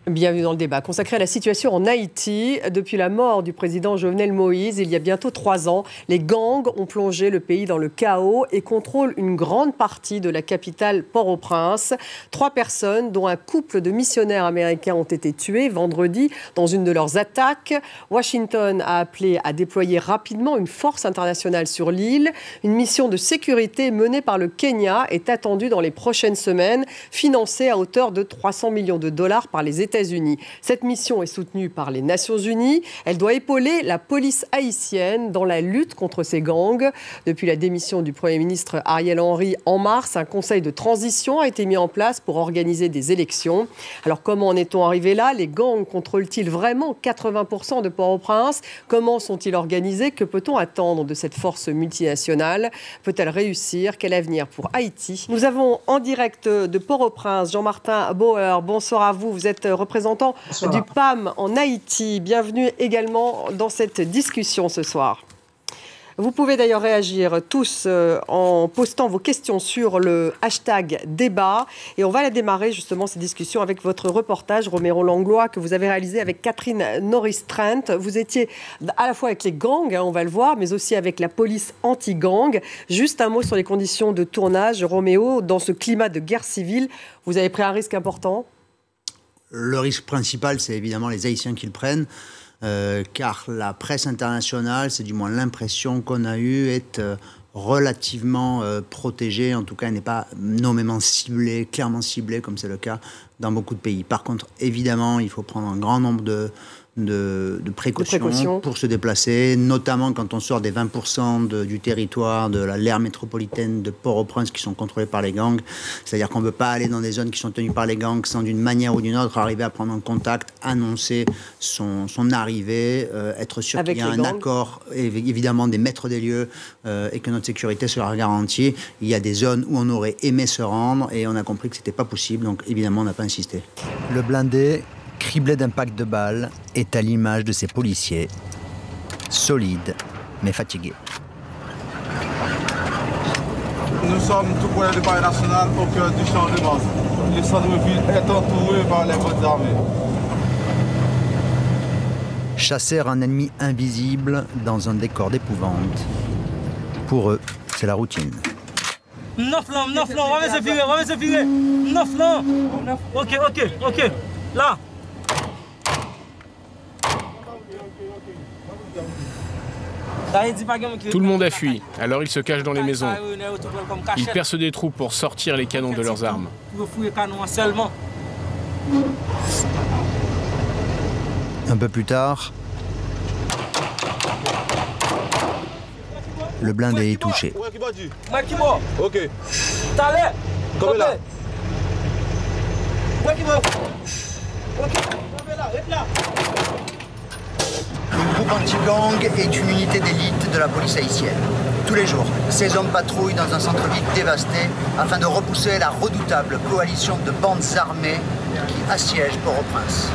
Bienvenue dans le débat consacré à la situation en Haïti. Depuis la mort du président Jovenel Moïse, il y a bientôt 3 ans, les gangs ont plongé le pays dans le chaos et contrôlent une grande partie de la capitale Port-au-Prince. 3 personnes, dont un couple de missionnaires américains, ont été tuées vendredi dans une de leurs attaques. Washington a appelé à déployer rapidement une force internationale sur l'île. Une mission de sécurité menée par le Kenya est attendue dans les prochaines semaines, financée à hauteur de 300 millions de dollars par les États-Unis. Cette mission est soutenue par les Nations Unies. Elle doit épauler la police haïtienne dans la lutte contre ces gangs. Depuis la démission du Premier ministre Ariel Henry en mars, un conseil de transition a été mis en place pour organiser des élections. Alors comment en est-on arrivé là? Les gangs contrôlent-ils vraiment 80% de Port-au-Prince? Comment sont-ils organisés? Que peut-on attendre de cette force multinationale? Peut-elle réussir? Quel avenir pour Haïti? Nous avons en direct de Port-au-Prince Jean-Martin Bauer. Bonsoir à vous. Vous êtes représentant du PAM en Haïti. Bienvenue également dans cette discussion ce soir. Vous pouvez d'ailleurs réagir tous en postant vos questions sur le hashtag débat. Et on va la démarrer justement cette discussion avec votre reportage Romero Langlois que vous avez réalisé avec Catherine Norris-Trent. Vous étiez à la fois avec les gangs, on va le voir, mais aussi avec la police anti-gang. Juste un mot sur les conditions de tournage, Roméo. Dans ce climat de guerre civile, vous avez pris un risque important? Le risque principal, c'est évidemment les Haïtiens qui le prennent, car la presse internationale, c'est du moins l'impression qu'on a eue, est relativement protégée. En tout cas, elle n'est pas nommément ciblée, clairement ciblée, comme c'est le cas dans beaucoup de pays. Par contre, évidemment, il faut prendre un grand nombre de précautions pour se déplacer, notamment quand on sort des 20% du territoire de l'aire métropolitaine de Port-au-Prince qui sont contrôlés par les gangs. C'est-à-dire qu'on ne peut pas aller dans des zones qui sont tenues par les gangs sans d'une manière ou d'une autre arriver à prendre un contact, annoncer son arrivée, être sûr qu'il y a un accord, évidemment des maîtres des lieux et que notre sécurité sera garantie. Il y a des zones où on aurait aimé se rendre et on a compris que ce n'était pas possible, donc évidemment on n'a pas insisté. Le blindé, criblé d'impacts de balles, est à l'image de ces policiers, solides mais fatigués. Nous sommes tout près du parc national au cœur du champ de base. Le centre-ville est entouré par les forces armées. Chasser un ennemi invisible dans un décor d'épouvante. Pour eux, c'est la routine. 9 flancs, on va se filer. 9 flancs. Ok. Là. Tout le monde a fui, alors ils se cachent dans les maisons. Ils percent des trous pour sortir les canons de leurs armes. Un peu plus tard, le blindé est touché. Ok. Le groupe anti-gang est une unité d'élite de la police haïtienne. Tous les jours, ces hommes patrouillent dans un centre-ville dévasté afin de repousser la redoutable coalition de bandes armées qui assiègent Port-au-Prince.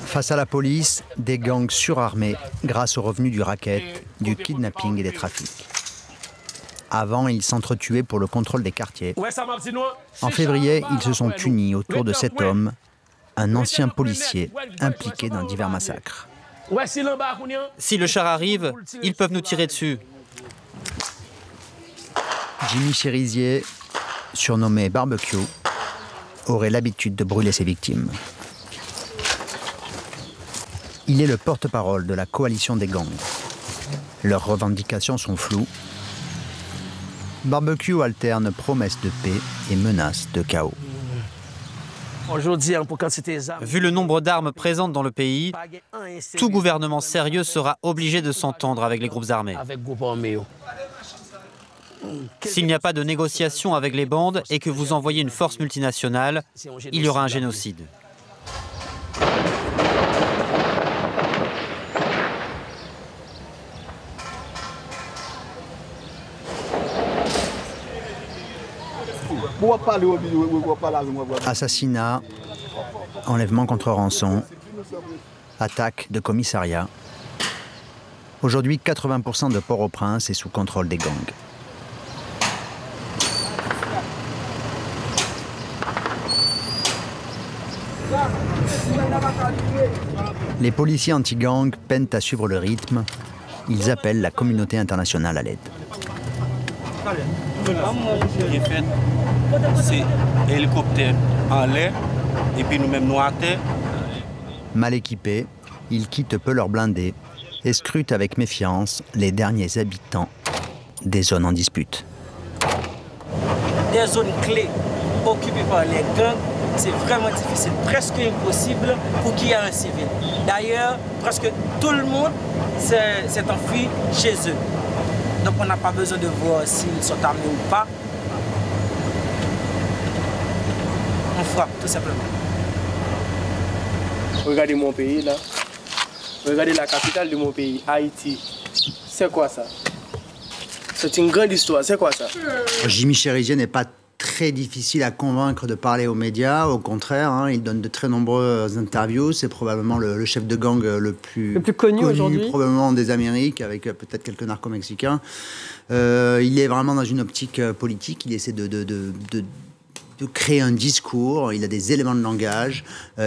Face à la police, des gangs surarmés grâce aux revenus du racket, du kidnapping et des trafics. Avant, ils s'entretuaient pour le contrôle des quartiers. En février, ils se sont unis autour de cet homme, un ancien policier impliqué dans divers massacres. Si le char arrive, ils peuvent nous tirer dessus. Jimmy Chérizier, surnommé Barbecue, aurait l'habitude de brûler ses victimes. Il est le porte-parole de la coalition des gangs. Leurs revendications sont floues. Barbecue alterne promesses de paix et menaces de chaos. Vu le nombre d'armes présentes dans le pays, tout gouvernement sérieux sera obligé de s'entendre avec les groupes armés. S'il n'y a pas de négociation avec les bandes et que vous envoyez une force multinationale, il y aura un génocide. Assassinat, enlèvement contre rançon, attaque de commissariat. Aujourd'hui, 80% de Port-au-Prince est sous contrôle des gangs. Les policiers anti-gang peinent à suivre le rythme. Ils appellent la communauté internationale à l'aide. C'est hélicoptère en l'air et puis nous-mêmes nous à terre. Mal équipés, ils quittent peu leurs blindés et scrutent avec méfiance les derniers habitants des zones en dispute. Des zones clés occupées par les gangs, c'est vraiment difficile, presque impossible pour qu'il y ait un civil. D'ailleurs, presque tout le monde s'est enfui chez eux. Donc on n'a pas besoin de voir s'ils sont armés ou pas. On frappe, tout simplement. Regardez mon pays là. Regardez la capitale de mon pays, Haïti. C'est quoi ça? C'est une grande histoire, c'est quoi ça? Jimmy Cherizier n'est pas très difficile à convaincre de parler aux médias, au contraire, hein, il donne de très nombreuses interviews, c'est probablement le chef de gang le plus connu aujourd'hui, probablement des Amériques, avec peut-être quelques narco-mexicains. Il est vraiment dans une optique politique, il essaie de créer un discours, il a des éléments de langage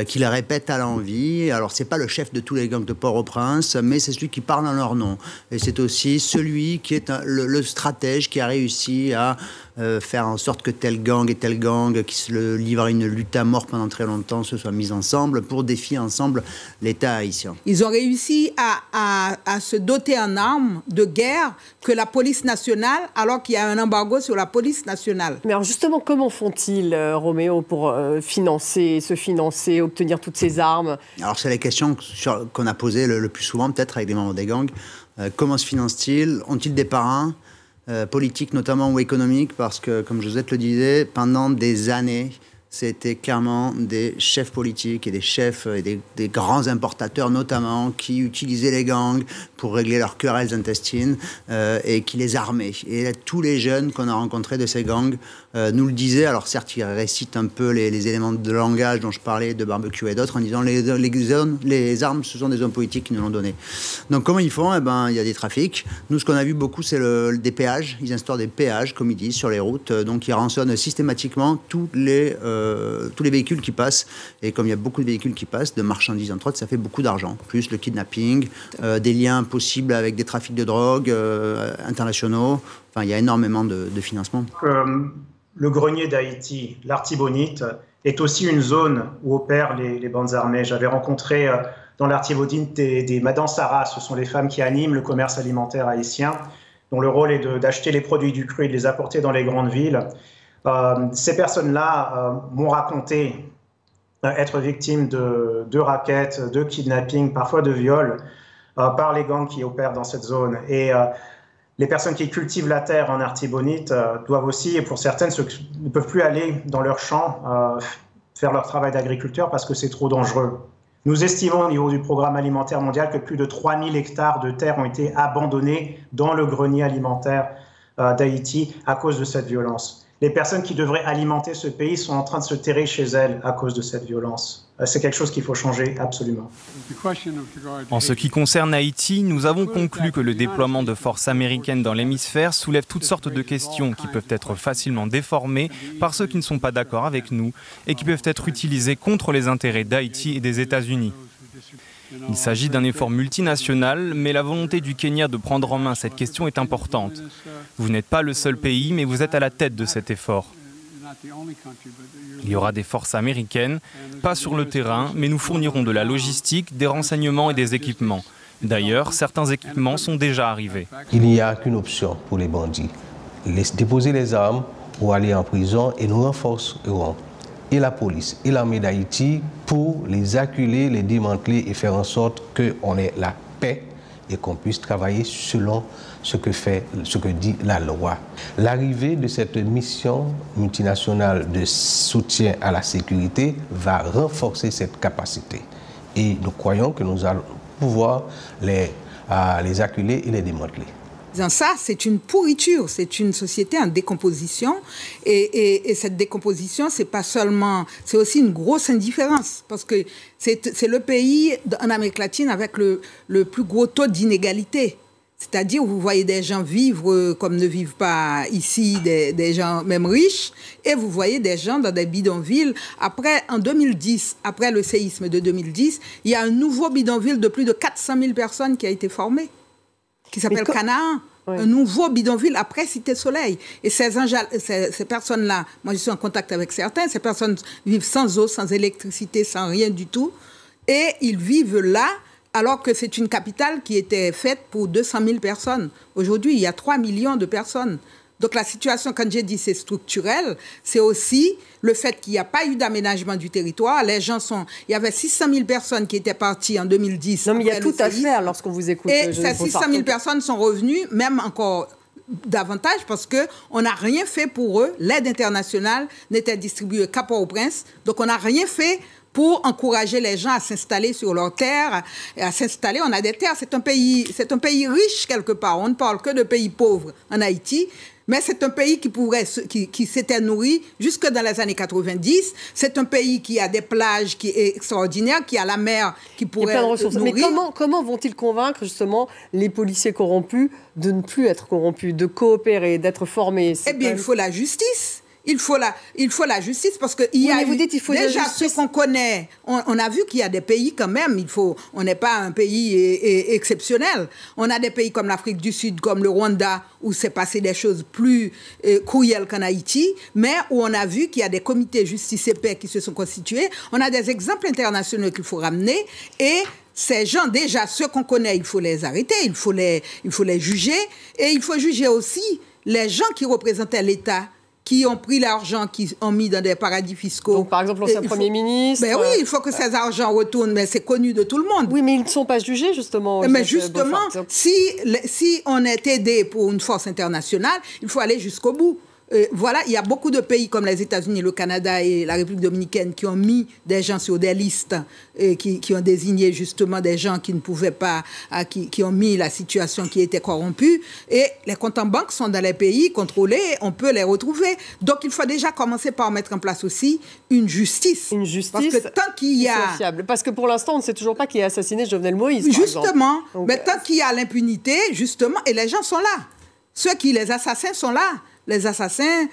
qu'il répète à l'envi. Alors, c'est pas le chef de tous les gangs de Port-au-Prince, mais c'est celui qui parle en leur nom. Et c'est aussi celui qui est le stratège qui a réussi à faire en sorte que tel gang et tel gang qui se livrent à une lutte à mort pendant très longtemps se soient mis ensemble pour défier ensemble l'État haïtien. Ils ont réussi à se doter en armes de guerre que la police nationale, alors qu'il y a un embargo sur la police nationale. Mais alors justement, comment font-ils, Roméo, pour se financer, obtenir toutes ces armes? Alors c'est la question qu'on a posée le plus souvent, peut-être avec des membres des gangs. Comment se financent-ils? Ont-ils des parrains politiques notamment ou économiques? Parce que, comme Josette le disait, pendant des années, c'était clairement des chefs politiques et des chefs et des grands importateurs notamment qui utilisaient les gangs pour régler leurs querelles intestines et qui les armaient. Et là, tous les jeunes qu'on a rencontrés de ces gangs nous le disaient. Alors certes, ils récitent un peu les éléments de langage dont je parlais, de barbecue et d'autres, en disant les armes, ce sont des hommes politiques qui nous l'ont donné. Donc comment ils font? Eh ben, il y a des trafics. Nous, ce qu'on a vu beaucoup, c'est des péages. Ils instaurent des péages, comme ils disent, sur les routes. Donc ils rançonnent systématiquement tous les véhicules qui passent. Et comme il y a beaucoup de véhicules qui passent, de marchandises entre autres, ça fait beaucoup d'argent. Plus le kidnapping, des liens possibles avec des trafics de drogue internationaux. Enfin, il y a énormément de financement. Le grenier d'Haïti, l'Artibonite, est aussi une zone où opèrent les bandes armées. J'avais rencontré dans l'Artibonite des Madansara, ce sont les femmes qui animent le commerce alimentaire haïtien, dont le rôle est d'acheter les produits du cru et de les apporter dans les grandes villes. Ces personnes-là m'ont raconté être victimes de rackets, de kidnapping, parfois de viols, par les gangs qui opèrent dans cette zone. Et les personnes qui cultivent la terre en Artibonite doivent aussi, et pour certaines, ne peuvent plus aller dans leurs champs faire leur travail d'agriculteur parce que c'est trop dangereux. Nous estimons au niveau du programme alimentaire mondial que plus de 3000 hectares de terre ont été abandonnés dans le grenier alimentaire d'Haïti à cause de cette violence. Les personnes qui devraient alimenter ce pays sont en train de se terrer chez elles à cause de cette violence. C'est quelque chose qu'il faut changer absolument. En ce qui concerne Haïti, nous avons conclu que le déploiement de forces américaines dans l'hémisphère soulève toutes sortes de questions qui peuvent être facilement déformées par ceux qui ne sont pas d'accord avec nous et qui peuvent être utilisées contre les intérêts d'Haïti et des États-Unis. Il s'agit d'un effort multinational, mais la volonté du Kenya de prendre en main cette question est importante. Vous n'êtes pas le seul pays, mais vous êtes à la tête de cet effort. Il y aura des forces américaines, pas sur le terrain, mais nous fournirons de la logistique, des renseignements et des équipements. D'ailleurs, certains équipements sont déjà arrivés. Il n'y a qu'une option pour les bandits. Déposer les armes ou aller en prison et nous renforcerons et la police et l'armée d'Haïti pour les acculer, les démanteler et faire en sorte qu'on ait la paix et qu'on puisse travailler selon ce que dit la loi. L'arrivée de cette mission multinationale de soutien à la sécurité va renforcer cette capacité. Et nous croyons que nous allons pouvoir les acculer et les démanteler. Ça, c'est une pourriture, c'est une société en décomposition. Et cette décomposition, c'est pas seulement, c'est aussi une grosse indifférence. Parce que c'est le pays en Amérique latine avec le plus gros taux d'inégalité. C'est-à-dire, vous voyez des gens vivre comme ne vivent pas ici, des gens même riches, et vous voyez des gens dans des bidonvilles. Après, en 2010, après le séisme de 2010, il y a un nouveau bidonville de plus de 400 000 personnes qui a été formé, qui s'appelle Canaan. Oui. Un nouveau bidonville après Cité Soleil. Et ces personnes-là, moi je suis en contact avec certains, ces personnes vivent sans eau, sans électricité, sans rien du tout. Et ils vivent là, alors que c'est une capitale qui était faite pour 200 000 personnes. Aujourd'hui, il y a 3 millions de personnes. Donc la situation, quand j'ai dit c'est structurel, c'est aussi le fait qu'il n'y a pas eu d'aménagement du territoire. Les gens sont... Il y avait 600 000 personnes qui étaient parties en 2010. Non, mais il y a tout à faire lorsqu'on vous écoute. Et ces 600 000 personnes sont revenues, même encore davantage, parce qu'on n'a rien fait pour eux. L'aide internationale n'était distribuée qu'à Port-au-Prince. Donc on n'a rien fait pour encourager les gens à s'installer sur leurs terres, et à s'installer. On a des terres, c'est un pays riche quelque part. On ne parle que de pays pauvres en Haïti, mais c'est un pays qui s'était nourri jusque dans les années 90. C'est un pays qui a des plages qui est extraordinaire, qui a la mer qui pourrait nourrir. Mais comment vont-ils convaincre justement les policiers corrompus de ne plus être corrompus, de coopérer, d'être formés? Eh bien, il faut la justice. Il faut la justice parce que vous dites, il faut déjà ce qu'on connaît. On a vu qu'il y a des pays quand même. On n'est pas un pays exceptionnel. On a des pays comme l'Afrique du Sud, comme le Rwanda, où c'est passé des choses plus cruelles qu'en Haïti, mais où on a vu qu'il y a des comités justice et paix qui se sont constitués. On a des exemples internationaux qu'il faut ramener et ces gens, déjà, ceux qu'on connaît, il faut les arrêter, il faut les juger. Et il faut juger aussi les gens qui représentaient l'État, qui ont pris l'argent, qui ont mis dans des paradis fiscaux. Donc, par exemple, l'ancien Premier ministre... Ben oui, il faut que ces argents retournent, mais c'est connu de tout le monde. Oui, mais ils ne sont pas jugés, justement. Mais justement, si on est aidé pour une force internationale, il faut aller jusqu'au bout. Voilà, il y a beaucoup de pays comme les États-Unis, le Canada et la République dominicaine qui ont mis des gens sur des listes, qui ont désigné justement des gens qui ne pouvaient pas, qui ont mis la situation qui était corrompue. Et les comptes en banque sont dans les pays contrôlés, on peut les retrouver. Donc il faut déjà commencer par mettre en place aussi une justice. Une justice. Parce que tant qu'il y a... fiable. Parce que pour l'instant, on ne sait toujours pas qui a assassiné Jovenel Moïse. Justement. Mais tant qu'il y a l'impunité, justement, et les gens sont là. Les assassins sont là. Les assassins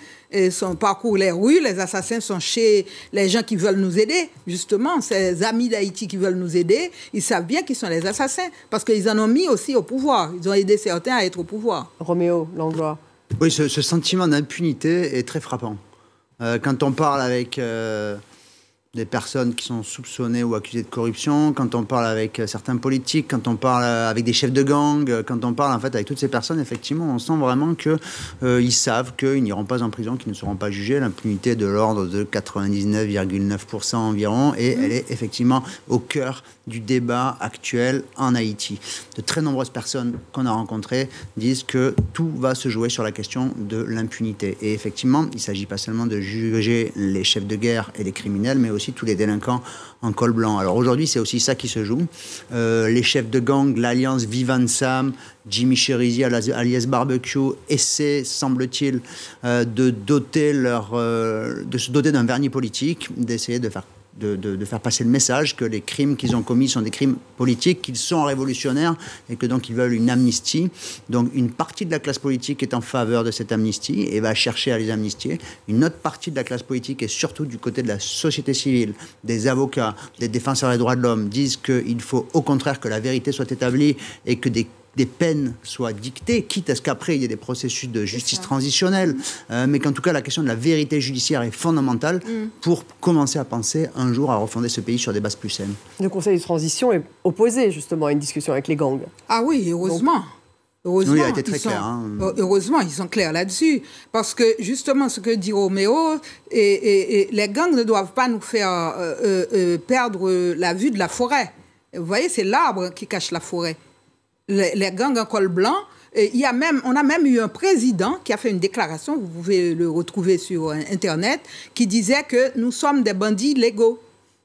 parcourent les rues, les assassins sont chez les gens qui veulent nous aider. Justement, ces amis d'Haïti qui veulent nous aider, ils savent bien qui sont les assassins, parce qu'ils en ont mis aussi au pouvoir. Ils ont aidé certains à être au pouvoir. Roméo Langlois. Oui, ce sentiment d'impunité est très frappant. Quand on parle avec des personnes qui sont soupçonnées ou accusées de corruption, quand on parle avec certains politiques, quand on parle avec des chefs de gang, quand on parle en fait avec toutes ces personnes, effectivement, on sent vraiment qu'ils savent qu'ils n'iront pas en prison, qu'ils ne seront pas jugés. L'impunité est de l'ordre de 99,9% environ, et elle est effectivement au cœur du débat actuel en Haïti. De très nombreuses personnes qu'on a rencontrées disent que tout va se jouer sur la question de l'impunité. Et effectivement, il ne s'agit pas seulement de juger les chefs de guerre et les criminels, mais aussi tous les délinquants en col blanc. Alors aujourd'hui, c'est aussi ça qui se joue. Les chefs de gang, l'alliance Vivan Sam, Jimmy Cherizi alias Barbecue, essaient, semble-t-il, de se doter d'un vernis politique, d'essayer de faire passer le message que les crimes qu'ils ont commis sont des crimes politiques, qu'ils sont révolutionnaires et que donc ils veulent une amnistie. Donc une partie de la classe politique est en faveur de cette amnistie et va chercher à les amnistier. Une autre partie de la classe politique, et surtout du côté de la société civile, des avocats, des défenseurs des droits de l'homme, disent qu'il faut au contraire que la vérité soit établie et que des peines soient dictées, quitte à ce qu'après il y ait des processus de justice transitionnelle, mais qu'en tout cas la question de la vérité judiciaire est fondamentale pour commencer à penser un jour à refonder ce pays sur des bases plus saines. Le Conseil de transition est opposé justement à une discussion avec les gangs. Ah oui, heureusement. Heureusement, oui, il a été très clair. Heureusement, ils sont clairs là-dessus. Parce que, justement, ce que dit Roméo, les gangs ne doivent pas nous faire perdre la vue de la forêt. Vous voyez, c'est l'arbre qui cache la forêt. Les gangs en col blanc, on a même eu un président qui a fait une déclaration, vous pouvez le retrouver sur Internet, qui disait que nous sommes des bandits légaux.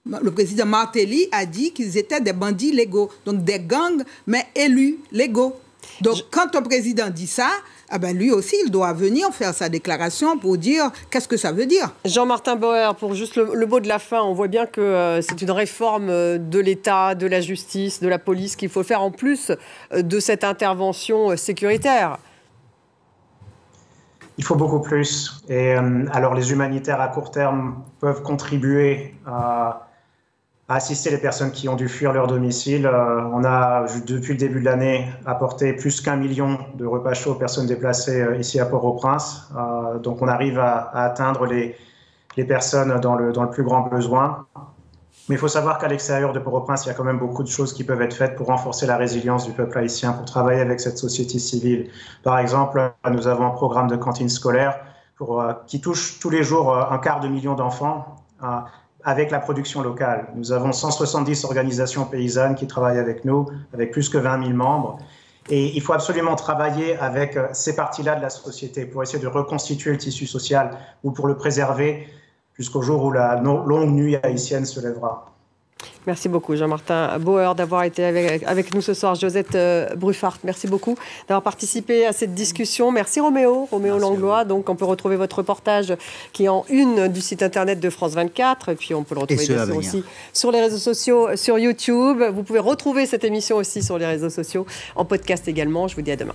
Le président Martelly a dit qu'ils étaient des bandits légaux, donc des gangs, mais élus légaux. Donc, quand un président dit ça, Ah ben lui aussi, il doit venir faire sa déclaration pour dire qu'est-ce que ça veut dire. Jean-Martin Bauer, pour juste le mot de la fin, on voit bien que c'est une réforme de l'État, de la justice, de la police qu'il faut faire en plus de cette intervention sécuritaire. Il faut beaucoup plus. Et alors les humanitaires à court terme peuvent contribuer à assister les personnes qui ont dû fuir leur domicile. On a, depuis le début de l'année, apporté plus qu'1 million de repas chauds aux personnes déplacées ici à Port-au-Prince. Donc on arrive à atteindre les personnes dans le plus grand besoin. Mais il faut savoir qu'à l'extérieur de Port-au-Prince, il y a quand même beaucoup de choses qui peuvent être faites pour renforcer la résilience du peuple haïtien, pour travailler avec cette société civile. Par exemple, nous avons un programme de cantine scolaire qui touche tous les jours 250 000 d'enfants avec la production locale. Nous avons 170 organisations paysannes qui travaillent avec nous, avec plus que 20 000 membres. Et il faut absolument travailler avec ces parties-là de la société pour essayer de reconstituer le tissu social ou pour le préserver jusqu'au jour où la longue nuit haïtienne se lèvera. Merci beaucoup Jean-Martin Bauer d'avoir été avec nous ce soir. Josette Bruffart, merci beaucoup d'avoir participé à cette discussion. Merci Roméo Langlois. Donc on peut retrouver votre reportage qui est en une du site internet de France 24. Et puis on peut le retrouver bien sûr aussi sur les réseaux sociaux, sur YouTube. Vous pouvez retrouver cette émission aussi sur les réseaux sociaux, en podcast également. Je vous dis à demain.